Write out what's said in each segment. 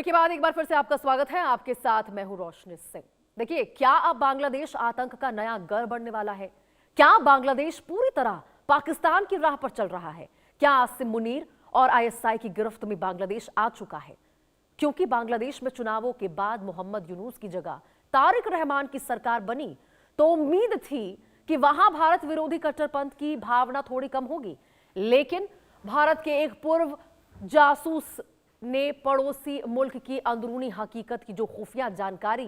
Break के बाद एक बार फिर से आपका स्वागत है। आपके साथ मैं हूं रोशनी सिंह। देखिए, क्या अब बांग्लादेश आतंक का नया गढ़ बनने वाला है? क्या बांग्लादेश पूरी तरह पाकिस्तान की राह पर चल रहा है? क्या आसिम मुनीर और आईएसआई की गिरफ्त में बांग्लादेश आ चुका है? क्योंकि बांग्लादेश में चुनावों के बाद मोहम्मद यूनूस की जगह तारिक रहमान की सरकार बनी तो उम्मीद थी कि वहां भारत विरोधी कट्टरपंथ की भावना थोड़ी कम होगी, लेकिन भारत के एक पूर्व जासूस ने पड़ोसी मुल्क की अंदरूनी हकीकत की जो खुफिया जानकारी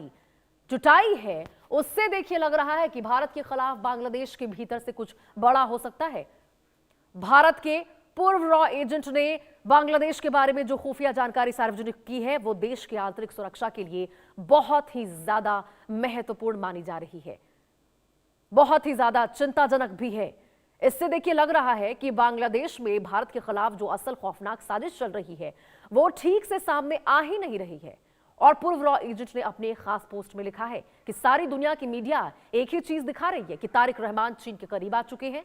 जुटाई है, उससे देखिए लग रहा है कि भारत के खिलाफ बांग्लादेश के भीतर से कुछ बड़ा हो सकता है। भारत के पूर्व रॉ एजेंट ने बांग्लादेश के बारे में जो खुफिया जानकारी सार्वजनिक की है, वो देश की आंतरिक सुरक्षा के लिए बहुत ही ज्यादा महत्वपूर्ण मानी जा रही है, बहुत ही ज्यादा चिंताजनक भी है। इससे देखिए लग रहा है कि बांग्लादेश में भारत के खिलाफ जो असल खौफनाक साजिश चल रही है, वो ठीक से सामने आ ही नहीं रही है। और पूर्व रॉ एजेंट ने अपने एक खास पोस्ट में लिखा है कि सारी दुनिया की मीडिया एक ही चीज दिखा रही है कि तारिक रहमान चीन के करीब आ चुके हैं,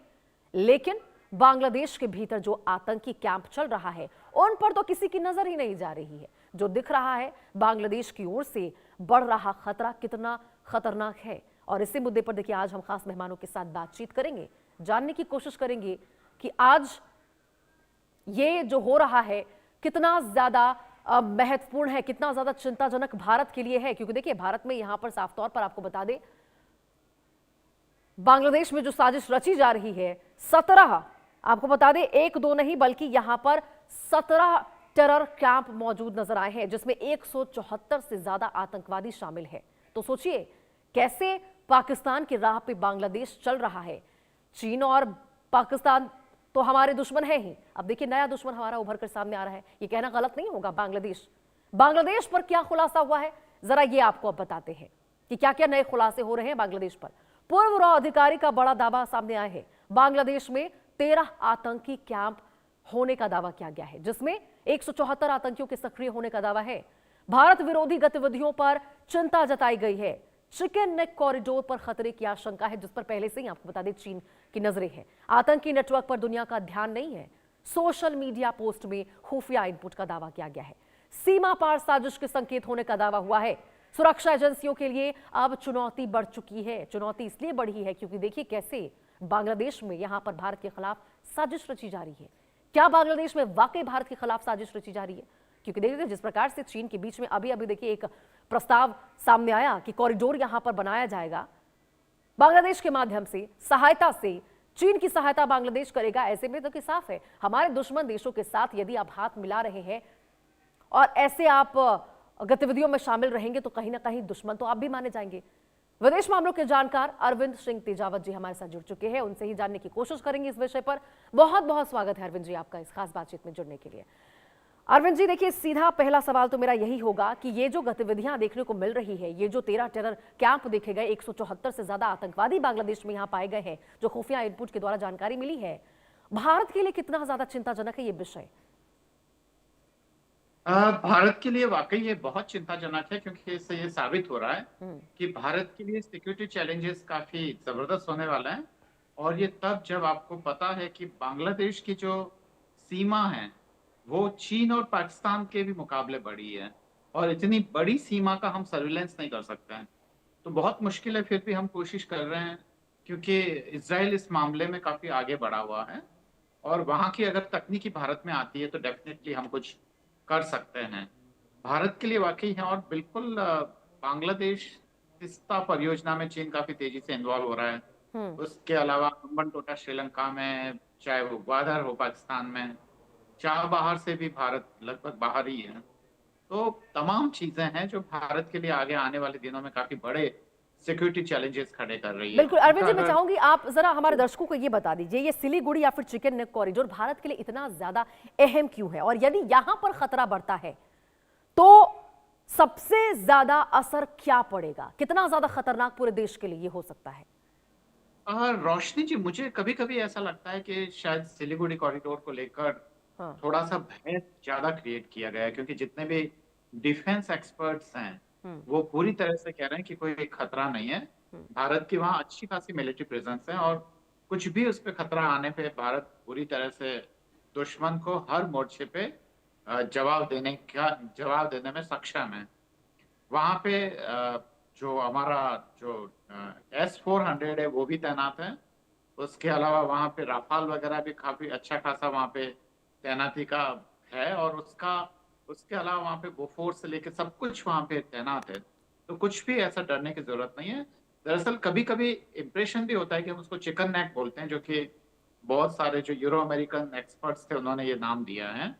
लेकिन बांग्लादेश के भीतर जो आतंकी कैंप चल रहा है, उन पर तो किसी की नजर ही नहीं जा रही है। जो दिख रहा है, बांग्लादेश की ओर से बढ़ रहा खतरा कितना खतरनाक है। और इसी मुद्दे पर देखिए आज हम खास मेहमानों के साथ बातचीत करेंगे, जानने की कोशिश करेंगे कि आज ये जो हो रहा है कितना ज्यादा महत्वपूर्ण है, कितना ज्यादा चिंताजनक भारत के लिए है। क्योंकि देखिए, भारत में यहां पर साफ तौर पर आपको बता दें, बांग्लादेश में जो साजिश रची जा रही है, 17, आपको बता दें, एक दो नहीं बल्कि यहां पर 17 टेरर कैंप मौजूद नजर आए हैं, जिसमें 174 से ज्यादा आतंकवादी शामिल है। तो सोचिए कैसे पाकिस्तान की राह पे बांग्लादेश चल रहा है। चीन और पाकिस्तान तो हमारे दुश्मन है ही, अब देखिए नया दुश्मन हमारा उभर कर सामने आ रहा है। ये कहना गलत नहीं होगा। बांग्लादेश पर क्या खुलासा हुआ है, जरा ये आपको अब बताते हैं कि क्या क्या नए खुलासे हो रहे हैं बांग्लादेश पर। पूर्व रॉ अधिकारी का बड़ा दावा सामने आया है। बांग्लादेश में 13 आतंकी कैंप होने का दावा किया गया है, जिसमें 174 आतंकियों के सक्रिय होने का दावा है। भारत विरोधी गतिविधियों पर चिंता जताई गई है। चिकन नेक कॉरिडोर पर खतरे की आशंका है, जिस पर पहले से ही आपको बता दें चीन की नजरें हैं। आतंकी नेटवर्क पर दुनिया का ध्यान नहीं है। सोशल मीडिया पोस्ट में खुफिया इनपुट का दावा किया गया है। सीमा पार साजिश के संकेत होने का दावा हुआ है। सुरक्षा एजेंसियों के लिए अब चुनौती बढ़ चुकी है। चुनौती इसलिए बढ़ी है क्योंकि देखिए कैसे बांग्लादेश में यहां पर भारत के खिलाफ साजिश रची जा रही है। क्या बांग्लादेश में वाकई भारत के खिलाफ साजिश रची जा रही है? क्योंकि देखिए जिस प्रकार से चीन के बीच में अभी देखिए एक प्रस्ताव सामने आया कि कॉरिडोर यहां पर बनाया जाएगा, बांग्लादेश के माध्यम से, सहायता से चीन की सहायता बांग्लादेश करेगा। ऐसे में तो कि साफ है, हमारे दुश्मन देशों के साथ यदि आप हाथ मिला रहे हैं और ऐसे आप गतिविधियों में शामिल रहेंगे तो कहीं ना कहीं दुश्मन तो आप भी माने जाएंगे। विदेश मामलों के जानकार अरविंद सिंह तेजावत जी हमारे साथ जुड़ चुके हैं, उनसे ही जानने की कोशिश करेंगे इस विषय पर। बहुत बहुत स्वागत है अरविंद जी आपका इस खास बातचीत में जुड़ने के लिए। अरविंद जी, देखिए सीधा पहला सवाल तो मेरा यही होगा कि ये जो गतिविधियां देखने को मिल रही है, ये जो 13 टेरर कैंप देखे गए, 174 से ज्यादा आतंकवादी बांग्लादेश में यहां पाए गए हैं, जो खुफिया इनपुट के द्वारा जानकारी मिली है, भारत के लिए कितना ज्यादा चिंताजनक है ये विषय? भारत के लिए वाकई ये बहुत चिंताजनक है, क्योंकि इससे ये साबित हो रहा है कि भारत के लिए सिक्योरिटी चैलेंजेस काफी जबरदस्त होने वाले हैं। और ये तब जब आपको पता है कि बांग्लादेश की जो सीमा है वो चीन और पाकिस्तान के भी मुकाबले बड़ी है, और इतनी बड़ी सीमा का हम सर्विलेंस नहीं कर सकते हैं। तो बहुत मुश्किल है, फिर भी हम कोशिश कर रहे हैं, क्योंकि इजराइल इस मामले में काफी आगे बढ़ा हुआ है और वहां की अगर तकनीकी भारत में आती है तो डेफिनेटली हम कुछ कर सकते हैं। भारत के लिए वाकई है। और बिल्कुल बांग्लादेश तिस्ता परियोजना में चीन काफी तेजी से इन्वॉल्व हो रहा है। उसके अलावा हम्बनटोटा श्रीलंका में, चाहे वो ग्वादर हो पाकिस्तान में, चाबहार से भी भारत लगभग बाहर ही है। तो तमाम चीजें हैं जो भारत के लिए आगे आने वाले दिनों में काफी बड़े सिक्योरिटी चैलेंजेस खड़े कर रही है। बिल्कुल अरविंद जी, मैं चाहूंगी आप जरा हमारे दर्शकों को ये बता दीजिए, ये सिलीगुड़ी या फिर चिकन नेक कॉरिडोर भारत के लिए इतना ज्यादा अहम क्यों है, और यदि यहां पर खतरा बढ़ता है तो सबसे ज्यादा असर क्या पड़ेगा? कितना ज्यादा खतरनाक पूरे देश के लिए ये हो सकता है? रोशनी जी, मुझे कभी कभी ऐसा लगता है कि शायद सिलीगुड़ी कॉरिडोर को लेकर हाँ। थोड़ा सा भय ज्यादा क्रिएट किया गया है, क्योंकि जितने भी डिफेंस एक्सपर्ट्स हैं वो पूरी तरह से कह रहे हैं कि कोई खतरा नहीं है। भारत की वहाँ अच्छी खासी मिलिट्री प्रेजेंस है, और कुछ भी उस पर खतरा आने पे भारत पूरी तरह से दुश्मन को हर मोर्चे पे जवाब देने में सक्षम है। वहां पे जो हमारा जो S-400 है वो भी तैनात है। उसके अलावा वहां पे राफाल वगैरह भी काफी अच्छा खासा वहां पे तैनाती का है, और उसका उसके अलावा वहां पे बोफोर्स से लेके सब कुछ वहां पे तैनात है। तो कुछ भी ऐसा डरने की जरूरत नहीं है। दरअसल कभी कभी इम्प्रेशन भी होता है कि हम उसको चिकन नेक बोलते हैं, जो कि बहुत सारे जो यूरो अमेरिकन एक्सपर्ट्स थे उन्होंने ये नाम दिया है।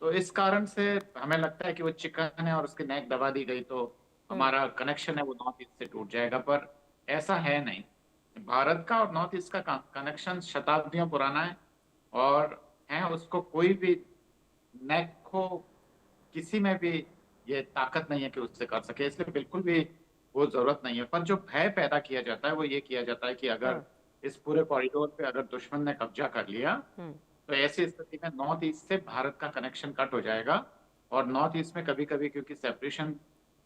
तो इस कारण से हमें लगता है कि वो चिकन है और उसकी नेक दबा दी गई तो हम्म। हमारा कनेक्शन है वो नॉर्थ ईस्ट से टूट जाएगा, पर ऐसा है नहीं। भारत का और नॉर्थ ईस्ट का कनेक्शन शताब्दियों पुराना है, और है उसको कोई भी नेक को किसी में भी ये ताकत नहीं है कि उससे कर सके, इसलिए बिल्कुल भी वो जरूरत नहीं है। पर जो भय पैदा किया जाता है वो ये किया जाता है कि अगर हाँ। इस पूरे कॉरिडोर पे अगर दुश्मन ने कब्जा कर लिया हम्म। तो ऐसी स्थिति में नॉर्थ ईस्ट से भारत का कनेक्शन कट हो जाएगा। और नॉर्थ ईस्ट में कभी कभी क्योंकि सेपरेशन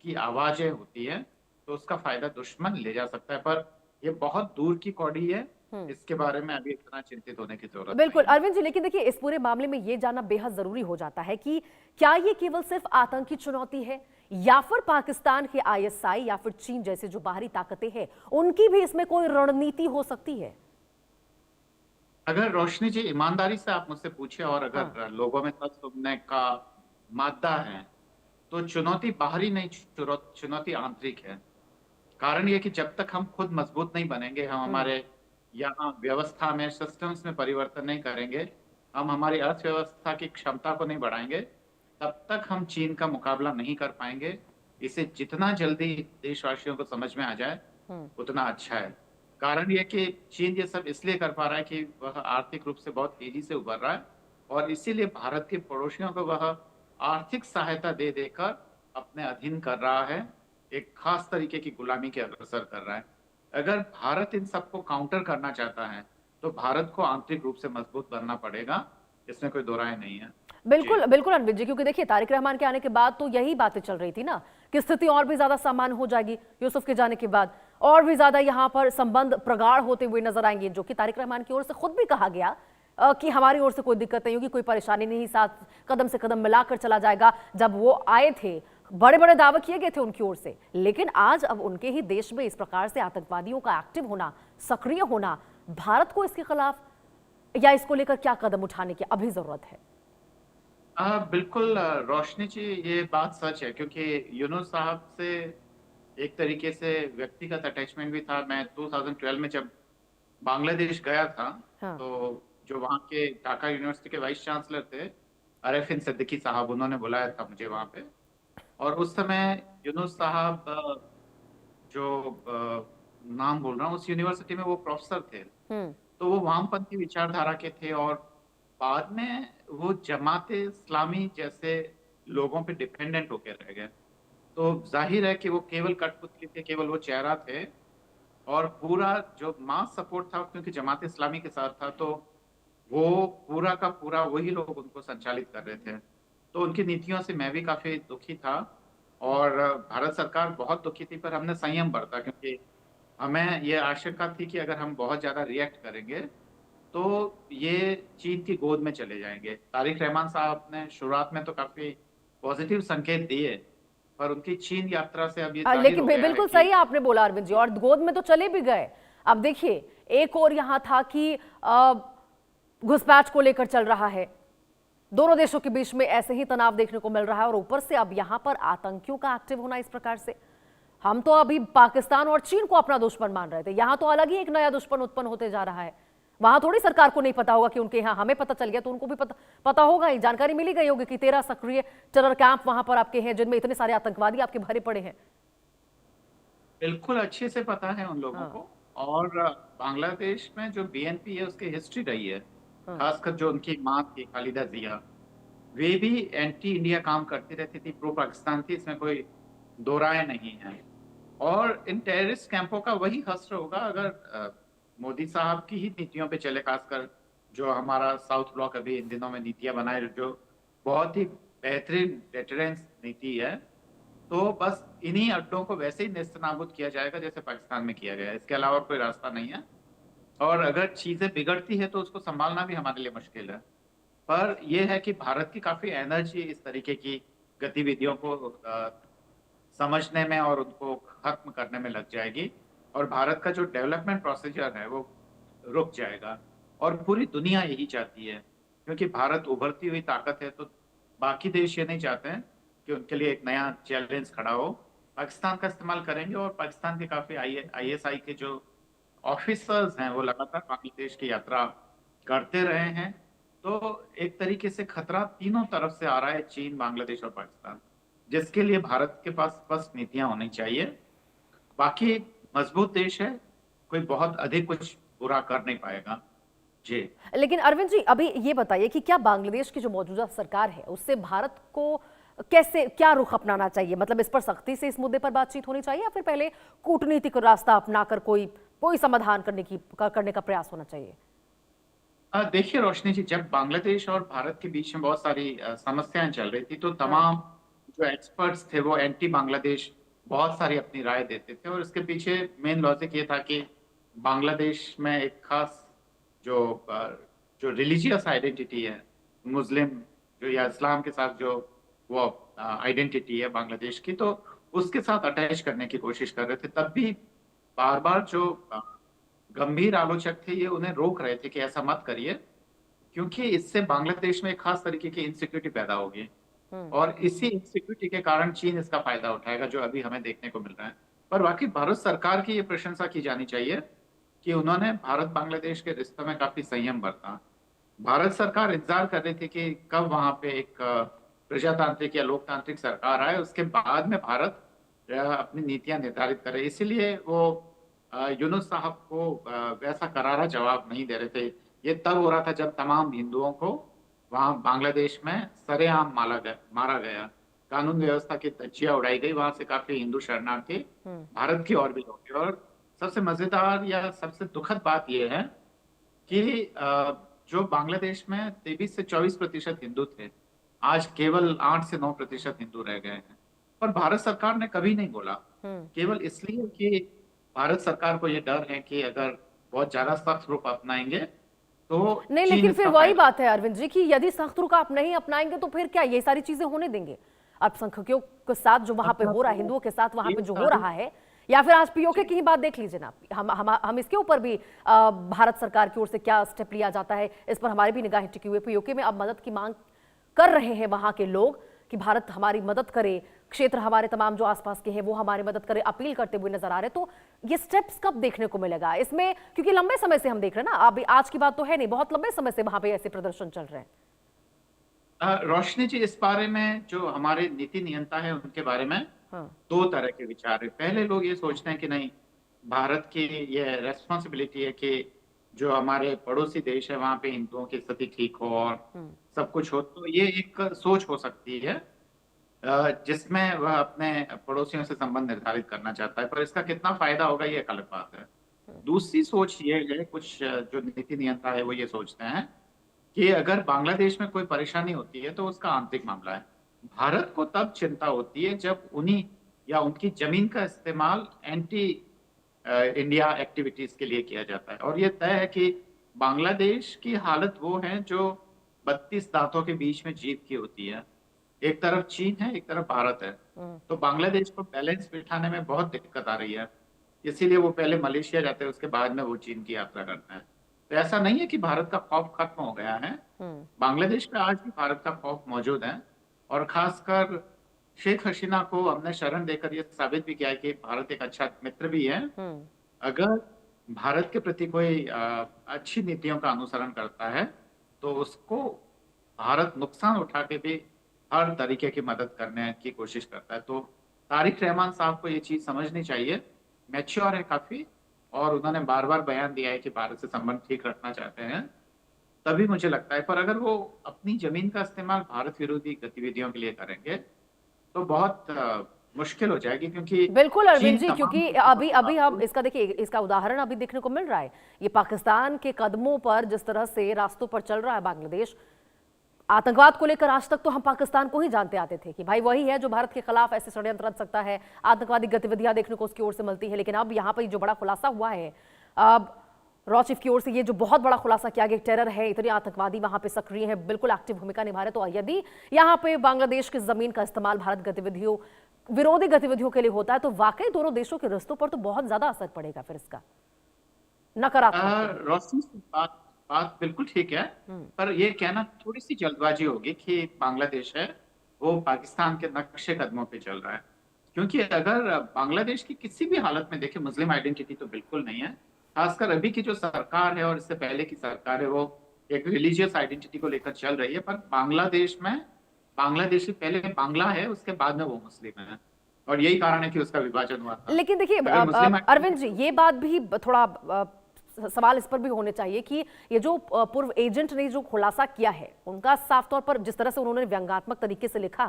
की आवाजें होती है तो उसका फायदा दुश्मन ले जा सकता है, पर ये बहुत दूर की कौड़ी है। हम्म। इसके बारे में अभी इतना चिंतित होने की जरूरत बिल्कुल नहीं है। अरविंद जी, लेकिन देखिए इस पूरे मामले में यह जानना बेहद जरूरी हो जाता है कि क्या ये केवल सिर्फ आतंकी चुनौती है, या फिर पाकिस्तान के आईएसआई या फिर चीन जैसे जो बाहरी ताकतें हैं उनकी भी इसमें कोई रणनीति हो सकती है? अगर रोशनी जी ईमानदारी से आप मुझसे पूछे और हाँ। अगर लोगों में सच सुनने का मादा है, तो चुनौती बाहरी नहीं, चुनौती आंतरिक है। कारण ये कि जब तक हम खुद मजबूत नहीं बनेंगे, हम हम्म। हमारे यहाँ व्यवस्था में सिस्टम्स में परिवर्तन नहीं करेंगे, हम हमारी अर्थव्यवस्था की क्षमता को नहीं बढ़ाएंगे, तब तक हम चीन का मुकाबला नहीं कर पाएंगे। इसे जितना जल्दी देशवासियों को समझ में आ जाए हम्म। उतना अच्छा है। कारण ये कि चीन ये सब इसलिए कर पा रहा है कि वह आर्थिक रूप से बहुत तेजी से उभर रहा है, और इसीलिए भारत के पड़ोसियों को वह आर्थिक सहायता दे देकर अपने अधीन कर रहा है, एक खास तरीके की गुलामी के अग्रसर कर रहा है। अगर भारत इन सबको काउंटर करना चाहता है तो भारत को आंतरिक रूप से मजबूत बनना पड़ेगा, इसमें कोई दो राय नहीं है। जी। बिल्कुल बिल्कुल अनवित जी, क्योंकि देखिए तारिक रहमान के आने के बाद तो यही बातें चल रही थी ना कि स्थिति और भी ज्यादा सामान्य हो जाएगी यूसुफ के जाने के बाद, और भी ज्यादा यहाँ पर संबंध प्रगाढ़ होते हुए नजर आएंगे, जो कि तारिक रहमान की ओर से खुद भी कहा गया कि हमारी ओर से कोई दिक्कत नहीं होगी, कोई परेशानी नहीं, साथ कदम से कदम मिलाकर चला जाएगा। जब वो आए थे बड़े बड़े दावे किए गए थे उनकी ओर से, लेकिन आज अब उनके ही देश में इस प्रकार से आतंकवादियों का एक्टिव होना, सक्रिय होना, भारत को इसके खिलाफ या इसको लेकर क्या कदम उठाने की अभी जरूरत है? बिल्कुल रोशनी जी, ये बात सच है, क्योंकि यूनुस साहब से एक तरीके से व्यक्तिगत अटैचमेंट भी था। मैं 2012 में जब बांग्लादेश गया था, हाँ। तो जो वहाँ के ढाका यूनिवर्सिटी के वाइस चांसलर थे अरेफिन सिद्दीकी साहब, उन्होंने बुलाया था मुझे वहाँ पे। और उस समय यूनुस साहब जो नाम बोल रहा हूँ, उस यूनिवर्सिटी में वो प्रोफेसर थे। हम्म। तो वो वामपंथी विचारधारा के थे, और बाद में वो जमाते इस्लामी जैसे लोगों पे डिपेंडेंट होकर रह गए। तो जाहिर है कि वो केवल कठपुतली थे, केवल वो चेहरा थे, और पूरा जो मास सपोर्ट था क्योंकि जमात इस्लामी के साथ था, तो वो पूरा का पूरा वही लोग उनको संचालित कर रहे थे। तो उनकी नीतियों से मैं भी काफी दुखी था, और भारत सरकार बहुत दुखी थी, पर हमने संयम बरता, क्योंकि हमें ये आशंका थी कि अगर हम बहुत ज्यादा रिएक्ट करेंगे तो ये चीन की गोद में चले जाएंगे। तारिक रहमान साहब ने शुरुआत में तो काफी पॉजिटिव संकेत दिए, पर उनकी चीन यात्रा से अब ये जाहिर लेकिन हो गया है बिल्कुल कि सही आपने बोला अरविंद जी, और गोद में तो चले भी गए। अब देखिए एक और यहां था कि घुसपैठ को लेकर चल रहा है, दोनों देशों के बीच में ऐसे ही तनाव देखने को मिल रहा है, और ऊपर से अब यहां पर आतंकियों का एक्टिव होना इस प्रकार से। हम तो अभी पाकिस्तान और चीन को अपना दुश्मन मान रहे थे, यहां तो अलग ही एक नया दुश्मन उत्पन्न होते जा रहा है। वहां थोड़ी सरकार को नहीं पता होगा कि उनके यहाँ, हमें पता चल गया तो उनको भी पता होगा ही, जानकारी मिली गई होगी कि 13 सक्रिय टेरर कैंप वहां पर आपके हैं जिनमें इतने सारे आतंकवादी आपके भरे पड़े हैं। बिल्कुल अच्छे से पता है उन लोगों हाँ। को। और बांग्लादेश में जो बीएनपी है उसकी हिस्ट्री रही है, हाँ। खासकर जो उनकी माँ थी खालिदा जिया, वे भी एंटी इंडिया काम करती रहती थी, प्रो पाकिस्तान थी, इसमें कोई दो राय नहीं है। और इन टेररिस्ट कैंपों का वही हश्र होगा अगर मोदी साहब की ही नीतियों पे चले, खासकर जो हमारा साउथ ब्लॉक अभी इन दिनों में नीतियां बनाए, जो बहुत ही बेहतरीन डेटरेंस नीति है। तो बस इन्हीं अड्डों को वैसे ही नेस्तनाबूद किया जाएगा जैसे पाकिस्तान में किया गया है, इसके अलावा कोई रास्ता नहीं है। और अगर चीजें बिगड़ती है तो उसको संभालना भी हमारे लिए मुश्किल है। पर यह है कि भारत की काफी एनर्जी इस तरीके की गतिविधियों को समझने में और उनको खत्म करने में लग जाएगी, और भारत का जो डेवलपमेंट प्रोसीजर है वो रुक जाएगा। और पूरी दुनिया यही चाहती है, क्योंकि भारत उभरती हुई ताकत है, तो बाकी देश ये नहीं चाहते हैं कि उनके लिए एक नया चैलेंज खड़ा हो। पाकिस्तान का इस्तेमाल करेंगे, और पाकिस्तान के काफी आईएसआई के जो ऑफिसर्स हैं वो लगातार बांग्लादेश की यात्रा करते रहे हैं। तो एक तरीके से खतरा तीनों तरफ से आ रहा है, चीन, बांग्लादेश और पाकिस्तान, जिसके लिए भारत के पास स्पष्ट नीतियां होनी चाहिए। बाकी मजबूत देश है, कोई बहुत अधिक कुछ बुरा कर नहीं पाएगा। जी। लेकिन अरविंद जी, अभी ये बताइए कि क्या बांग्लादेश की जो मौजूदा सरकार है उससे भारत को कैसे, क्या रुख अपनाना चाहिए? मतलब इस पर सख्ती से इस मुद्दे पर बातचीत होनी चाहिए, या फिर पहले कूटनीतिक रास्ता अपनाकर कोई समाधान करने का प्रयास होना चाहिए? देखिए रोशनी जी, जब बांग्लादेश और भारत के बीच में बहुत सारी समस्याएं चल रही थी, तो तमाम जो एक्सपर्ट्स थे वो एंटी बांग्लादेश बहुत सारी अपनी राय देते थे, और इसके पीछे मेन लॉजिक ये था कि बांग्लादेश में एक खास जो जो रिलीजियस आइडेंटिटी है, मुस्लिम जो या इस्लाम के साथ जो वो आइडेंटिटी है बांग्लादेश की, तो उसके साथ अटैच करने की कोशिश कर रहे थे। तब भी बार बार जो गंभीर आलोचक थे ये उन्हें रोक रहे थे कि ऐसा मत करिए, क्योंकि इससे बांग्लादेश में एक खास तरीके की इनसिक्योरिटी पैदा होगी, और इसी इनसिक्योरिटी के कारण चीन इसका फायदा उठाएगा, जो अभी हमें देखने को मिल रहा है। पर वाकई भारत सरकार की ये प्रशंसा की जानी चाहिए कि उन्होंने भारत बांग्लादेश के रिश्तों में काफी संयम बरता। भारत सरकार इंतजार कर रही थी कि कब वहां पे एक प्रजातांत्रिक या लोकतांत्रिक सरकार आए, उसके बाद में भारत अपनी नीतियां निर्धारित करे। इसीलिए वो यूनुस साहब को वैसा करारा जवाब नहीं दे रहे थे। ये तब हो रहा था जब तमाम हिंदुओं को वहां बांग्लादेश में सरेआम मारा गया, कानून व्यवस्था की धज्जियां उड़ाई गई, वहां से काफी हिंदू शरणार्थी भारत की ओर भी लौटे। और सबसे मजेदार या सबसे दुखद बात यह है कि जो बांग्लादेश में 23 से 24% हिंदू थे, आज केवल 8 से 9% हिंदू रह गए हैं। पर भारत सरकार ने कभी नहीं बोला, केवल इसलिए कि भारत सरकार को ये डर है कि अगर बहुत ज्यादा सख्त रुख अपनाएंगे तो नहीं, लेकिन फिर वही बात है अरविंद जी कि यदि सख्त रुख आप नहीं अपनाएंगे तो फिर क्या ये सारी चीजें होने देंगे? अल्पसंख्यकों के साथ जो वहां पे हो रहा है, हिंदुओं के साथ वहां पे जो हो रहा है, या फिर आज पीओके की ही बात देख लीजिए ना, हम इसके ऊपर भी भारत सरकार की ओर से क्या स्टेप लिया जाता है इस पर हमारी भी निगाहें टिकी हुई है। पीओके में अब मदद की मांग कर रहे हैं वहां के लोग कि भारत हमारी मदद करे, क्षेत्र हमारे तमाम जो आसपास के हैं वो हमारी मदद करे, अपील करते हुए नजर आ रहे। तो ये स्टेप्स कब देखने को मिलेगा इसमें? क्योंकि लंबे समय से हम देख रहे हैं ना, अभी आज की बात तो है नहीं, बहुत लंबे समय से वहां पे ऐसे प्रदर्शन चल रहे हैं। रोशनी जी, इस बारे में जो हमारे नीति नियंता है उनके बारे में दो तरह के विचार है। पहले लोग ये सोचते हैं कि नहीं, भारत की ये रेस्पॉन्सिबिलिटी है कि जो हमारे पड़ोसी देश है वहां पे हिंदुओं की स्थिति ठीक हो और सब कुछ हो। तो ये एक सोच हो सकती है जिसमें वह अपने पड़ोसियों से संबंध निर्धारित करना चाहता है, पर इसका कितना फायदा होगा ये एक अलग बात है। दूसरी सोच ये है, कुछ जो नीति नियंता है वो ये सोचते हैं कि अगर बांग्लादेश में कोई परेशानी होती है तो उसका आंतरिक मामला है। भारत को तब चिंता होती है जब उन्हीं या उनकी जमीन का इस्तेमाल एंटी इंडिया एक्टिविटीज के लिए किया जाता है। और ये तय है कि बांग्लादेश की हालत वो है जो 32 दांतों के बीच में जीत की होती है। एक तरफ चीन है, एक तरफ भारत है, तो बांग्लादेश को बैलेंस बिठाने में बहुत दिक्कत आ रही है। इसीलिए वो पहले मलेशिया जाते हैं, उसके बाद में वो चीन की यात्रा करते हैं। तो ऐसा नहीं है कि भारत का खौफ खत्म हो गया है, बांग्लादेश में आज भी भारत का खौफ मौजूद है। और खासकर शेख हसीना को हमने शरण देकर ये साबित भी किया है कि भारत एक अच्छा मित्र भी है। अगर भारत के प्रति कोई अच्छी नीतियों का अनुसरण करता है तो उसको भारत नुकसान उठा के भी हर तरीके की मदद करने की कोशिश करता है। तो तारिक रहमान साहब को ये चीज समझनी चाहिए, मैच्योर है काफी, और उन्होंने बार बार बयान दिया है कि भारत से संबंध ठीक रखना चाहते हैं। तभी मुझे लगता है, पर अगर वो अपनी जमीन का इस्तेमाल भारत विरोधी गतिविधियों के लिए करेंगे तो बहुत मुश्किल हो जाएगी। क्योंकि बिल्कुल अरविंद जी, क्योंकि अभी हम इसका देखिए, इसका उदाहरण अभी देखने को मिल रहा है। ये पाकिस्तान के कदमों पर जिस तरह से रास्तों पर चल रहा है बांग्लादेश, आतंकवाद को लेकर आज तक तो हम पाकिस्तान को ही जानते आते थे कि भाई वही है जो भारत के खिलाफ ऐसे षड्यंत्र रच सकता है, आतंकवादी गतिविधियां देखने को उसकी ओर से मिलती है। लेकिन अब यहाँ पर जो बड़ा खुलासा हुआ है, अब रॉ चीफ की ओर से ये जो बहुत बड़ा खुलासा किया गया, टेरर है, इतने आतंकवादी वहां पे सक्रिय हैं, बिल्कुल एक्टिव भूमिका निभा रहे, तो यदि यहाँ पे बांग्लादेश की जमीन का इस्तेमाल भारत गतिविधियों, विरोधी गतिविधियों के लिए होता है, तो वाकई दोनों देशों के रिश्तों पर तो बहुत ज्यादा असर पड़ेगा फिर इसका नकारात्मक। रोशनी से बात बात बिल्कुल ठीक है, पर ये कहना थोड़ी सी जल्दबाजी होगी कि बांग्लादेश है वो पाकिस्तान के नक्शे कदमों पे चल रहा है। क्योंकि अगर बांग्लादेश की किसी भी हालत में देखें, मुस्लिम आइडेंटिटी तो बिल्कुल नहीं है। खासकर अभी की जो सरकार है और इससे पहले की सरकार है वो एक रिलीजियस आइडेंटिटी को लेकर चल रही है, पर बांग्लादेश में बांग्लादेशी पहले बांग्ला है, उसके बाद में वो मुस्लिम है, और यही कारण है कि उसका विभाजन हुआ था। लेकिन देखिए अगर मुस्लिम अरविंद जी, ये बात भी थोड़ा सवाल इस पर भी होने चाहिए कि ये जो पूर्व एजेंट ने जो खुलासा किया है, उनका साफ तौर पर जिस तरह से उन्होंने व्यंग्यात्मक तरीके से लिखा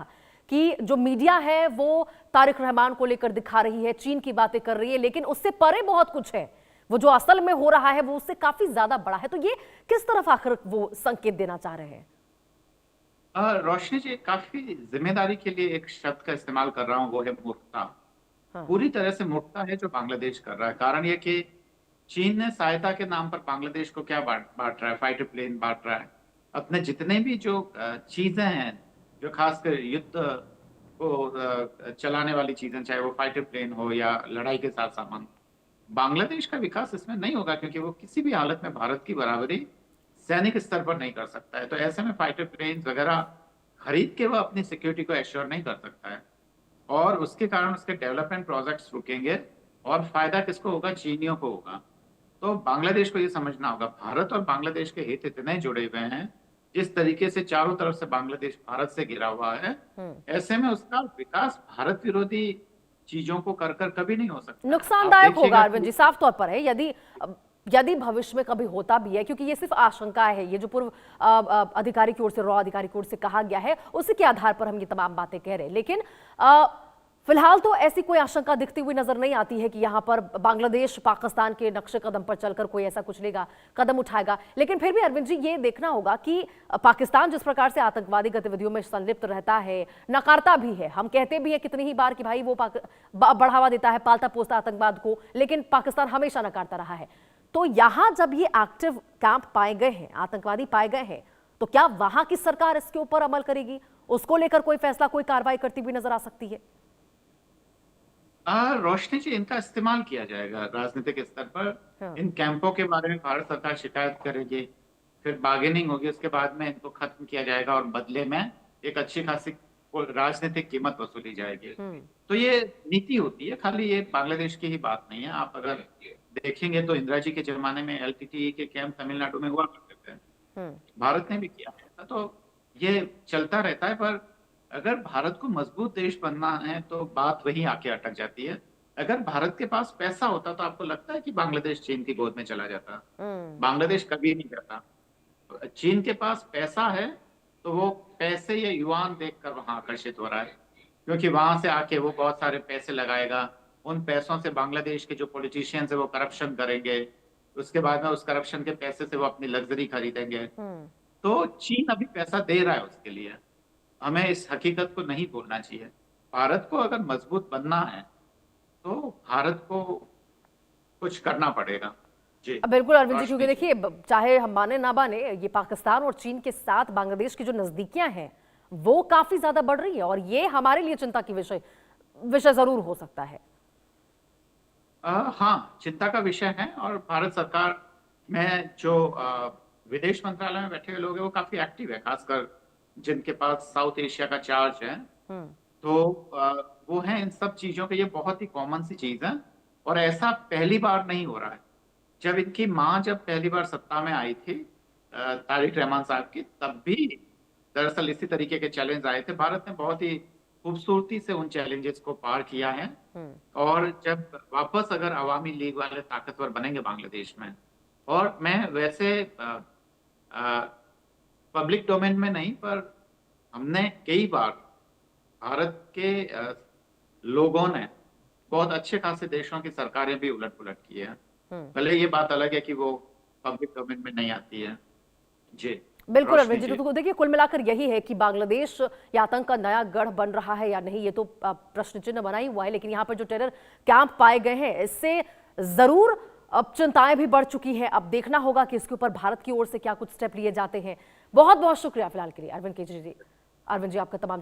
कि जो मीडिया है वो तारिक रहमान को लेकर दिखा रही है, चीन की बातें कर रही है, लेकिन उससे परे बहुत कुछ है, वो जो असल में हो रहा है वो उससे काफी ज्यादा बड़ा है, तो ये किस तरफ आकर वो संकेत देना चाह रहे हैं? रोशनी जी, काफी जिम्मेदारी के लिए एक शब्द का इस्तेमाल कर रहा हूँ, वो है मूर्खता। हाँ। पूरी तरह से मूर्खता है जो बांग्लादेश कर रहा है। कारण ये कि चीन ने सहायता के नाम पर बांग्लादेश को क्या बांट रहा है, फाइटर प्लेन बांट रहा है, अपने जितने भी जो चीजें हैं, जो खासकर युद्ध को चलाने वाली चीजें, चाहे वो फाइटर प्लेन हो या लड़ाई के साथ सामान, बांग्लादेश का विकास इसमें नहीं होगा, क्योंकि वो किसी भी हालत में भारत की बराबरी सैनिक स्तर पर नहीं कर सकता है। तो ऐसे में फाइटर प्लेन वगैरह खरीद के वो अपनी सिक्योरिटी को एश्योर नहीं कर सकता है, और उसके कारण उसके डेवलपमेंट प्रोजेक्ट्स रुकेंगे, और फायदा किसको होगा? चीनियों को होगा। तो बांग्लादेश को ये समझना होगा, भारत और बांग्लादेश के हित इतने जुड़े हुए हैं, जिस तरीके से चारों तरफ से बांग्लादेश भारत से घिरा हुआ है, ऐसे में उसका विकास भारत विरोधी चीजों को कर कर कभी नहीं हो सकता। नुकसानदायक होगा अरविंद जी, साफ तौर पर है। यदि भविष्य में कभी होता भी है, क्योंकि ये सिर्फ आशंका है, ये जो पूर्व अधिकारी की ओर से, रॉ अधिकारी की ओर से कहा गया है, उसी के आधार पर हम ये तमाम बातें कह रहे हैं, लेकिन फिलहाल तो ऐसी कोई आशंका दिखती हुई नजर नहीं आती है कि यहां पर बांग्लादेश पाकिस्तान के नक्शे कदम पर चलकर कोई ऐसा कुछ लेगा, कदम उठाएगा। लेकिन फिर भी अरविंद जी, ये देखना होगा कि पाकिस्तान जिस प्रकार से आतंकवादी गतिविधियों में संलिप्त रहता है, नकारता भी है, हम कहते भी है कितनी ही बार कि भाई वो बढ़ावा देता है, पालता पोसता आतंकवाद को, लेकिन पाकिस्तान हमेशा नकारता रहा है। तो यहां जब ये एक्टिव कैंप पाए गए हैं, आतंकवादी पाए गए हैं, तो क्या वहां की सरकार इसके ऊपर अमल करेगी? उसको लेकर कोई फैसला, कोई कार्रवाई करती हुई नजर आ सकती है? रोशनी जी, इनका इस्तेमाल किया जाएगा राजनीतिक स्तर पर। हाँ। इन कैंपों के बारे में भारत सरकार शिकायत करेगी, फिर बार्गेनिंग होगी, उसके बाद में इनको खत्म किया जाएगा, और बदले में एक अच्छी खासी राजनीतिक कीमत वसूली जाएगी। तो ये नीति होती है, खाली ये बांग्लादेश की ही बात नहीं है। आप अगर देखेंगे तो इंदिरा जी के जमाने में LTTE के कैंप तमिलनाडु में हुआ करते थे, भारत ने भी किया है, तो ये चलता रहता है। पर अगर भारत को मजबूत देश बनना है तो बात वहीं आके अटक जाती है। अगर भारत के पास पैसा होता तो आपको लगता है कि बांग्लादेश चीन की गोद में चला जाता? बांग्लादेश कभी नहीं जाता। चीन के पास पैसा है तो वो पैसे या युआन देखकर वहां आकर्षित हो रहा है, क्योंकि वहां से आके वो बहुत सारे पैसे लगाएगा। उन पैसों से बांग्लादेश के जो पॉलिटिशियंस है वो करप्शन करेंगे, उसके बाद में उस करप्शन के पैसे से वो अपनी लग्जरी खरीदेंगे। तो चीन अभी पैसा दे रहा है उसके लिए। हमें इस हकीकत को नहीं भूलना चाहिए। भारत को अगर मजबूत बनना है तो भारत को कुछ करना पड़ेगा। जी बिल्कुल अरविंद जी, क्योंकि देखिए, चाहे हम माने ना माने, ये पाकिस्तान और चीन के साथ बांग्लादेश की जो नजदीकियां हैं वो काफी ज्यादा बढ़ रही है, और ये हमारे लिए चिंता की विषय जरूर हो सकता है। हाँ, चिंता का विषय है, और भारत सरकार में जो विदेश मंत्रालय में बैठे हुए लोग हैं वो काफी एक्टिव है, खासकर जिनके पास साउथ एशिया का चार्ज है। तो वो है इन सब चीजों के, ये बहुत ही कॉमन सी चीज है, और ऐसा पहली बार नहीं हो रहा है। जब इनकी माँ जब पहली बार सत्ता में आई थी, तारिक रहमान साहब की, तब भी दरअसल इसी तरीके के चैलेंज आए थे। भारत ने बहुत ही खूबसूरती से उन चैलेंजेस को पार किया है, और जब वापस अगर अवामी लीग वाले ताकतवर बनेंगे बांग्लादेश में, और मैं वैसे पब्लिक डोमेन में नहीं, पर हमने कई बार भारत के लोगों ने बहुत अच्छे खासे देशों की सरकारें भी उलट पुलट की है। भले ये बात अलग है कि वो पब्लिक डोमेन में नहीं आती है। जी बिल्कुल अरविंद जी, तो देखिए, कुल मिलाकर यही है कि बांग्लादेश या आतंक का नया गढ़ बन रहा है या नहीं, ये तो प्रश्न चिन्ह बना ही हुआ है, लेकिन यहाँ पर जो टेरर कैंप पाए गए हैं, इससे जरूर अब चिंताएं भी बढ़ चुकी हैं। अब देखना होगा कि इसके ऊपर भारत की ओर से क्या कुछ स्टेप लिए जाते हैं। बहुत बहुत शुक्रिया फिलहाल के लिए अरविंद केजरी जी। अरविंद जी, आपका तमाम